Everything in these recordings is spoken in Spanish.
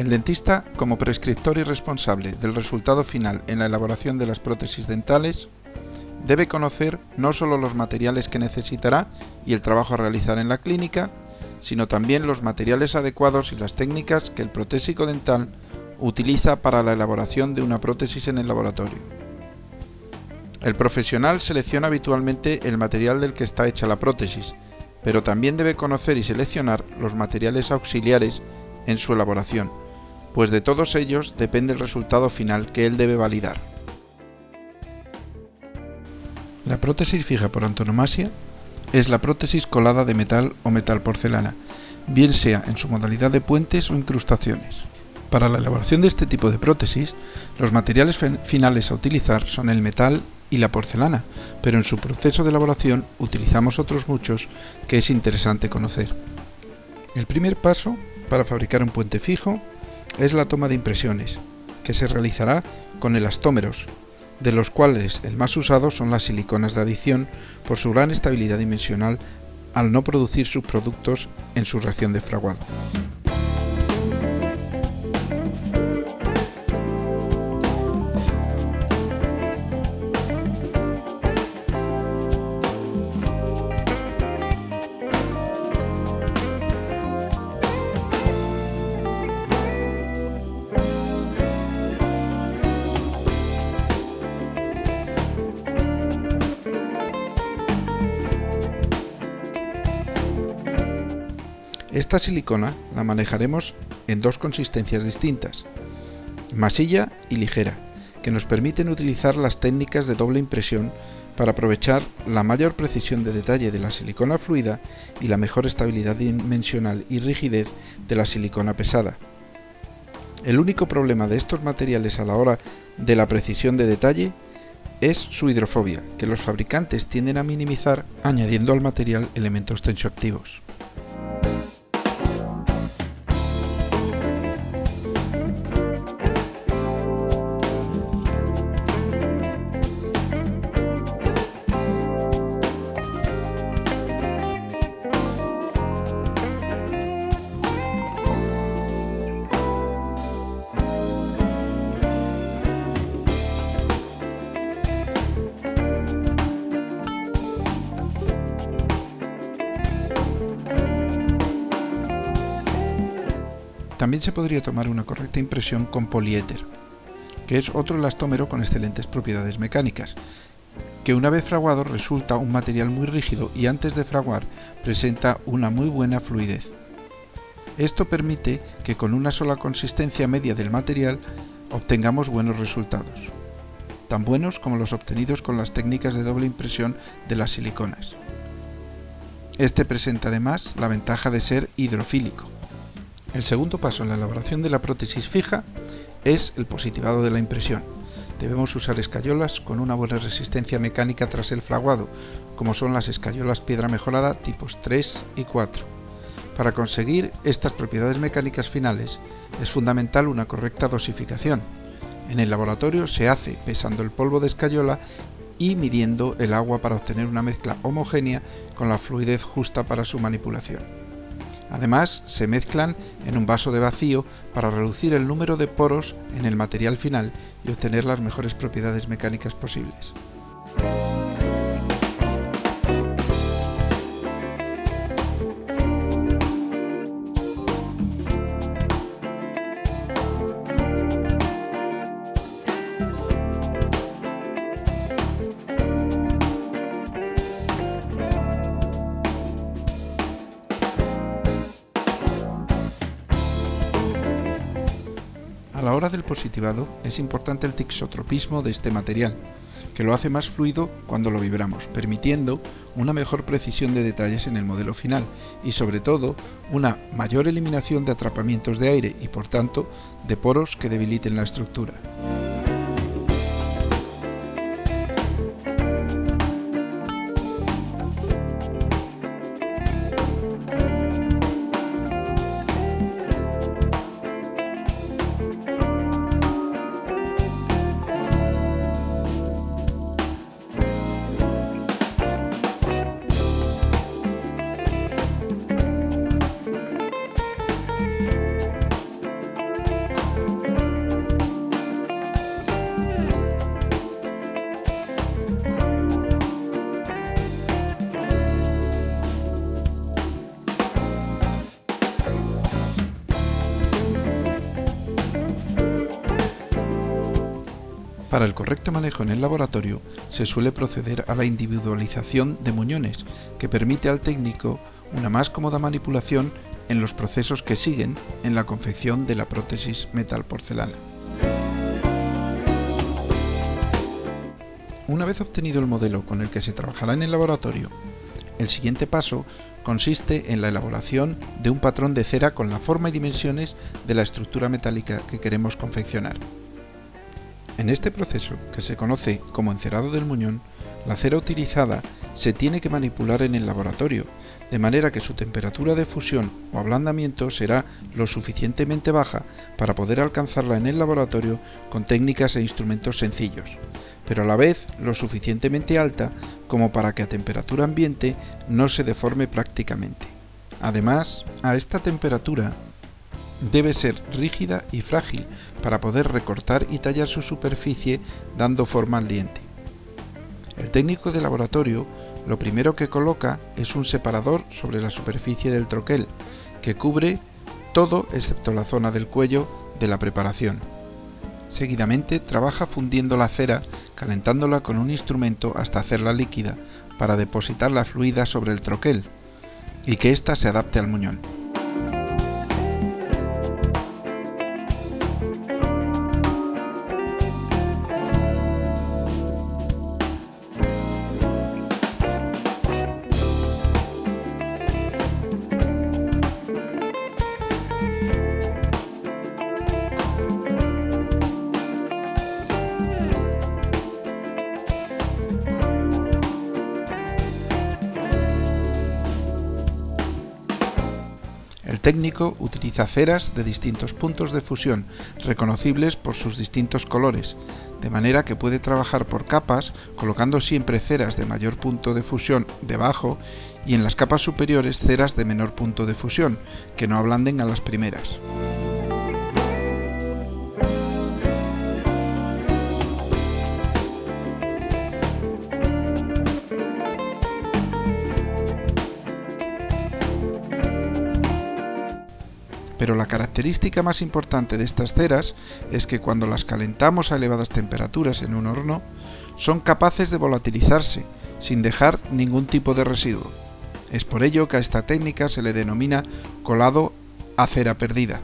El dentista, como prescriptor y responsable del resultado final en la elaboración de las prótesis dentales, debe conocer no solo los materiales que necesitará y el trabajo a realizar en la clínica, sino también los materiales adecuados y las técnicas que el protésico dental utiliza para la elaboración de una prótesis en el laboratorio. El profesional selecciona habitualmente el material del que está hecha la prótesis, pero también debe conocer y seleccionar los materiales auxiliares en su elaboración, pues de todos ellos depende el resultado final que él debe validar. La prótesis fija por antonomasia es la prótesis colada de metal o metal porcelana, bien sea en su modalidad de puentes o incrustaciones. Para la elaboración de este tipo de prótesis, los materiales finales a utilizar son el metal y la porcelana, pero en su proceso de elaboración utilizamos otros muchos que es interesante conocer. El primer paso para fabricar un puente fijo es la toma de impresiones, que se realizará con elastómeros, de los cuales el más usado son las siliconas de adición por su gran estabilidad dimensional al no producir subproductos en su reacción de fraguado. Esta silicona la manejaremos en dos consistencias distintas, masilla y ligera, que nos permiten utilizar las técnicas de doble impresión para aprovechar la mayor precisión de detalle de la silicona fluida y la mejor estabilidad dimensional y rigidez de la silicona pesada. El único problema de estos materiales a la hora de la precisión de detalle es su hidrofobia, que los fabricantes tienden a minimizar añadiendo al material elementos tensioactivos. También se podría tomar una correcta impresión con poliéter, que es otro elastómero con excelentes propiedades mecánicas, que una vez fraguado resulta un material muy rígido y antes de fraguar presenta una muy buena fluidez. Esto permite que con una sola consistencia media del material obtengamos buenos resultados, tan buenos como los obtenidos con las técnicas de doble impresión de las siliconas. Este presenta además la ventaja de ser hidrofílico. El segundo paso en la elaboración de la prótesis fija es el positivado de la impresión. Debemos usar escayolas con una buena resistencia mecánica tras el fraguado, como son las escayolas piedra mejorada tipos 3 y 4. Para conseguir estas propiedades mecánicas finales es fundamental una correcta dosificación. En el laboratorio se hace pesando el polvo de escayola y midiendo el agua para obtener una mezcla homogénea con la fluidez justa para su manipulación. Además, se mezclan en un vaso de vacío para reducir el número de poros en el material final y obtener las mejores propiedades mecánicas posibles. A la hora del positivado es importante el tixotropismo de este material, que lo hace más fluido cuando lo vibramos, permitiendo una mejor precisión de detalles en el modelo final y sobre todo una mayor eliminación de atrapamientos de aire y por tanto de poros que debiliten la estructura. Para el correcto manejo en el laboratorio se suele proceder a la individualización de muñones, que permite al técnico una más cómoda manipulación en los procesos que siguen en la confección de la prótesis metal-porcelana. Una vez obtenido el modelo con el que se trabajará en el laboratorio, el siguiente paso consiste en la elaboración de un patrón de cera con la forma y dimensiones de la estructura metálica que queremos confeccionar. En este proceso, que se conoce como encerado del muñón, la cera utilizada se tiene que manipular en el laboratorio, de manera que su temperatura de fusión o ablandamiento será lo suficientemente baja para poder alcanzarla en el laboratorio con técnicas e instrumentos sencillos, pero a la vez lo suficientemente alta como para que a temperatura ambiente no se deforme prácticamente. Además, a esta temperatura debe ser rígida y frágil para poder recortar y tallar su superficie dando forma al diente. El técnico de laboratorio lo primero que coloca es un separador sobre la superficie del troquel, que cubre todo excepto la zona del cuello de la preparación. Seguidamente trabaja fundiendo la cera, calentándola con un instrumento hasta hacerla líquida, para depositarla fluida sobre el troquel y que ésta se adapte al muñón. El técnico utiliza ceras de distintos puntos de fusión, reconocibles por sus distintos colores, de manera que puede trabajar por capas, colocando siempre ceras de mayor punto de fusión debajo y en las capas superiores ceras de menor punto de fusión, que no ablanden a las primeras. Pero la característica más importante de estas ceras es que cuando las calentamos a elevadas temperaturas en un horno, son capaces de volatilizarse sin dejar ningún tipo de residuo. Es por ello que a esta técnica se le denomina colado a cera perdida.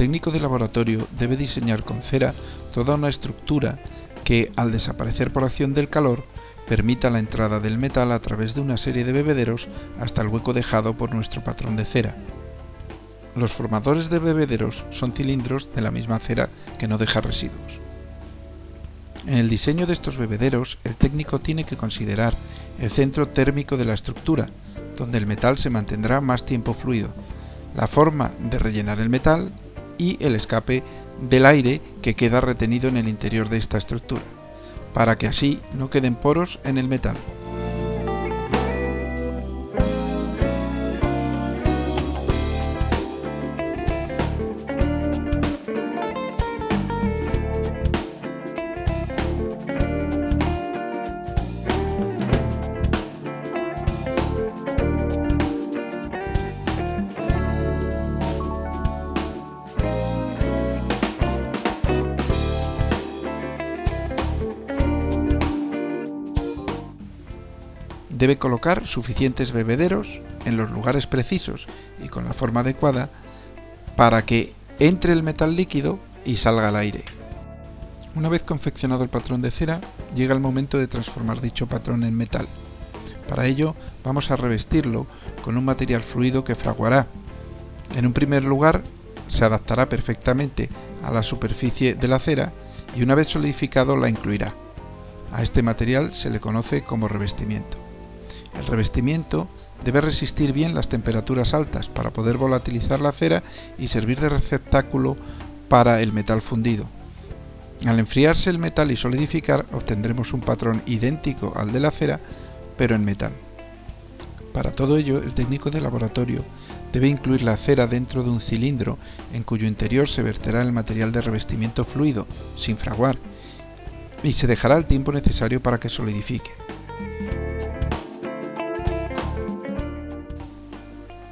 El técnico de laboratorio debe diseñar con cera toda una estructura que, al desaparecer por acción del calor, permita la entrada del metal a través de una serie de bebederos hasta el hueco dejado por nuestro patrón de cera. Los formadores de bebederos son cilindros de la misma cera que no deja residuos. En el diseño de estos bebederos, el técnico tiene que considerar el centro térmico de la estructura, donde el metal se mantendrá más tiempo fluido, la forma de rellenar el metal y el escape del aire que queda retenido en el interior de esta estructura, para que así no queden poros en el metal. Debe colocar suficientes bebederos en los lugares precisos y con la forma adecuada para que entre el metal líquido y salga el aire. Una vez confeccionado el patrón de cera, llega el momento de transformar dicho patrón en metal. Para ello vamos a revestirlo con un material fluido que fraguará En un primer lugar, se adaptará perfectamente a la superficie de la cera y una vez solidificado la incluirá. A este material se le conoce como revestimiento. El revestimiento debe resistir bien las temperaturas altas para poder volatilizar la cera y servir de receptáculo para el metal fundido. Al enfriarse el metal y solidificar, obtendremos un patrón idéntico al de la cera, pero en metal. Para todo ello, el técnico de laboratorio debe incluir la cera dentro de un cilindro en cuyo interior se verterá el material de revestimiento fluido, sin fraguar, y se dejará el tiempo necesario para que solidifique.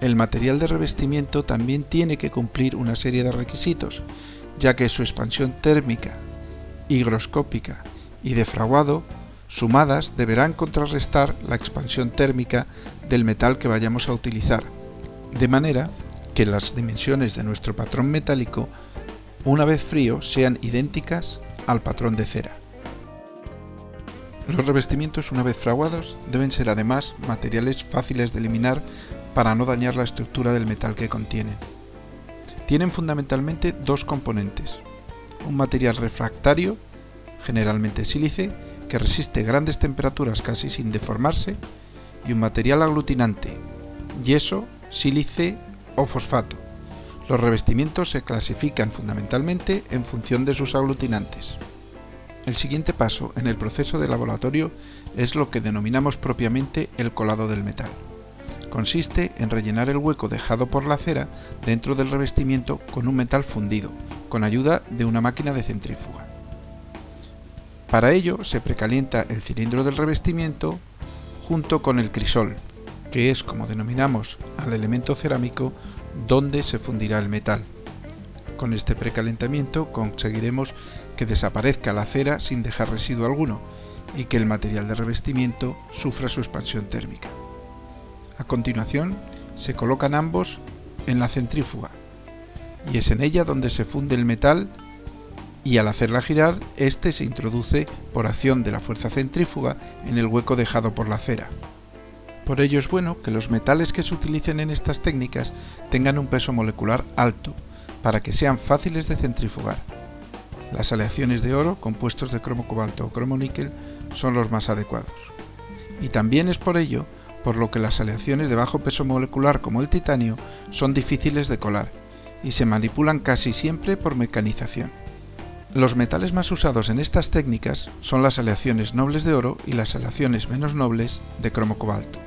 El material de revestimiento también tiene que cumplir una serie de requisitos, ya que su expansión térmica, higroscópica y de fraguado, sumadas, deberán contrarrestar la expansión térmica del metal que vayamos a utilizar, de manera que las dimensiones de nuestro patrón metálico, una vez frío, sean idénticas al patrón de cera. Los revestimientos, una vez fraguados, deben ser además materiales fáciles de eliminar para no dañar la estructura del metal que contienen. Tienen fundamentalmente dos componentes: un material refractario, generalmente sílice, que resiste grandes temperaturas casi sin deformarse, y un material aglutinante, yeso, sílice o fosfato. Los revestimientos se clasifican fundamentalmente en función de sus aglutinantes. El siguiente paso en el proceso de laboratorio es lo que denominamos propiamente el colado del metal. Consiste en rellenar el hueco dejado por la cera dentro del revestimiento con un metal fundido, con ayuda de una máquina de centrífuga. Para ello se precalienta el cilindro del revestimiento junto con el crisol, que es como denominamos al elemento cerámico donde se fundirá el metal. Con este precalentamiento conseguiremos que desaparezca la cera sin dejar residuo alguno y que el material de revestimiento sufra su expansión térmica. A continuación se colocan ambos en la centrífuga y es en ella donde se funde el metal, y al hacerla girar, este se introduce por acción de la fuerza centrífuga en el hueco dejado por la cera. Por ello es bueno que los metales que se utilicen en estas técnicas tengan un peso molecular alto, para que sean fáciles de centrifugar. Las aleaciones de oro, compuestos de cromo cobalto o cromo níquel, son los más adecuados. Y también es por ello por lo que las aleaciones de bajo peso molecular como el titanio son difíciles de colar y se manipulan casi siempre por mecanización. Los metales más usados en estas técnicas son las aleaciones nobles de oro y las aleaciones menos nobles de cromo cobalto.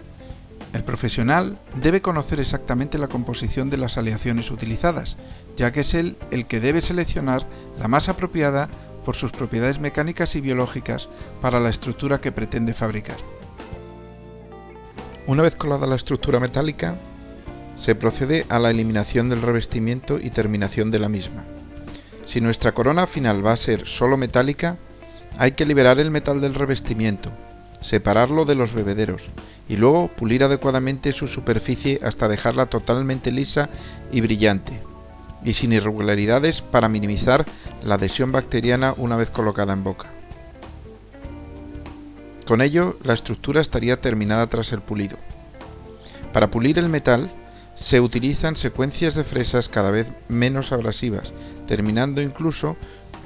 El profesional debe conocer exactamente la composición de las aleaciones utilizadas, ya que es él el que debe seleccionar la más apropiada por sus propiedades mecánicas y biológicas para la estructura que pretende fabricar. Una vez colada la estructura metálica, se procede a la eliminación del revestimiento y terminación de la misma. Si nuestra corona final va a ser solo metálica, hay que liberar el metal del revestimiento, separarlo de los bebederos y luego pulir adecuadamente su superficie hasta dejarla totalmente lisa y brillante, y sin irregularidades para minimizar la adhesión bacteriana una vez colocada en boca. Con ello, la estructura estaría terminada tras el pulido. Para pulir el metal, se utilizan secuencias de fresas cada vez menos abrasivas, terminando incluso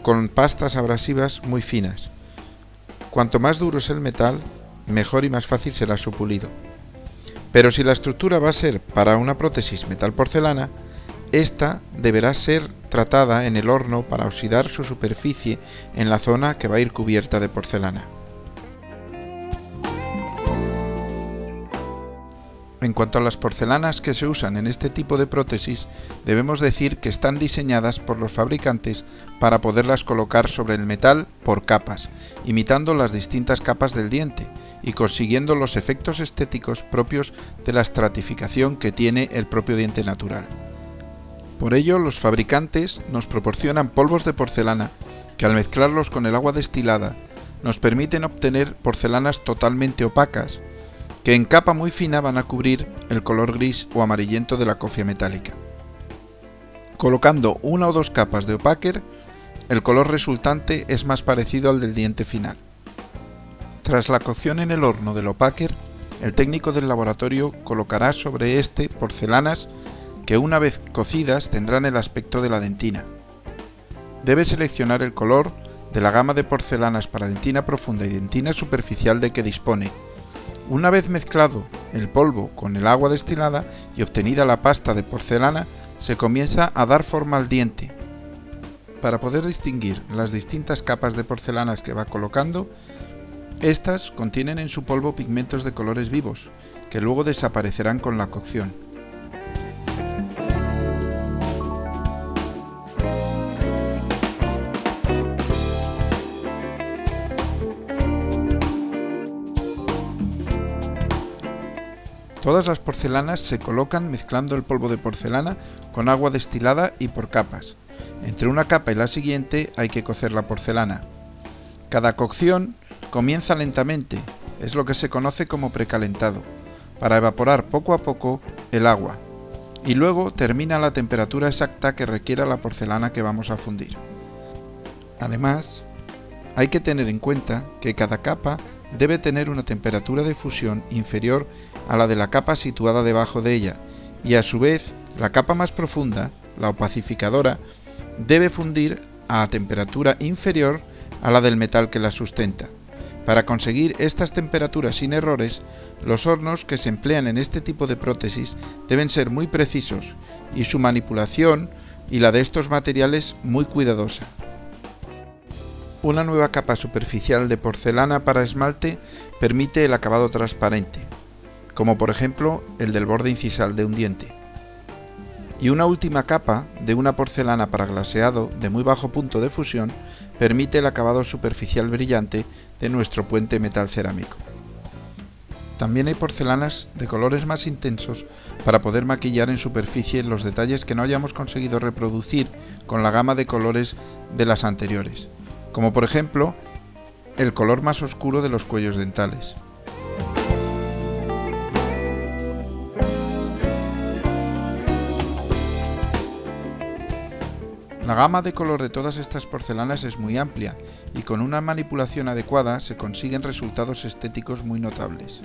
con pastas abrasivas muy finas. Cuanto más duro es el metal, mejor y más fácil será su pulido. Pero si la estructura va a ser para una prótesis metal-porcelana, esta deberá ser tratada en el horno para oxidar su superficie en la zona que va a ir cubierta de porcelana. En cuanto a las porcelanas que se usan en este tipo de prótesis, debemos decir que están diseñadas por los fabricantes para poderlas colocar sobre el metal por capas, imitando las distintas capas del diente y consiguiendo los efectos estéticos propios de la estratificación que tiene el propio diente natural. Por ello, los fabricantes nos proporcionan polvos de porcelana que al mezclarlos con el agua destilada nos permiten obtener porcelanas totalmente opacas que en capa muy fina van a cubrir el color gris o amarillento de la cofia metálica. Colocando una o dos capas de opáquer, el color resultante es más parecido al del diente final. Tras la cocción en el horno del opáquer, el técnico del laboratorio colocará sobre este porcelanas que una vez cocidas tendrán el aspecto de la dentina. Debe seleccionar el color de la gama de porcelanas para dentina profunda y dentina superficial de que dispone. Una vez mezclado el polvo con el agua destilada y obtenida la pasta de porcelana, se comienza a dar forma al diente. Para poder distinguir las distintas capas de porcelanas que va colocando, estas contienen en su polvo pigmentos de colores vivos, que luego desaparecerán con la cocción. Todas las porcelanas se colocan mezclando el polvo de porcelana con agua destilada y por capas. Entre una capa y la siguiente hay que cocer la porcelana. Cada cocción comienza lentamente, es lo que se conoce como precalentado, para evaporar poco a poco el agua, y luego termina a la temperatura exacta que requiera la porcelana que vamos a fundir. Además, hay que tener en cuenta que cada capa debe tener una temperatura de fusión inferior a la de la capa situada debajo de ella, y a su vez la capa más profunda, la opacificadora, debe fundir a temperatura inferior a la del metal que la sustenta. Para conseguir estas temperaturas sin errores, los hornos que se emplean en este tipo de prótesis deben ser muy precisos y su manipulación y la de estos materiales muy cuidadosa. Una nueva capa superficial de porcelana para esmalte permite el acabado transparente, como por ejemplo el del borde incisal de un diente. Y una última capa de una porcelana para glaseado de muy bajo punto de fusión permite el acabado superficial brillante de nuestro puente metal cerámico. También hay porcelanas de colores más intensos para poder maquillar en superficie los detalles que no hayamos conseguido reproducir con la gama de colores de las anteriores, como por ejemplo el color más oscuro de los cuellos dentales. La gama de color de todas estas porcelanas es muy amplia y con una manipulación adecuada se consiguen resultados estéticos muy notables.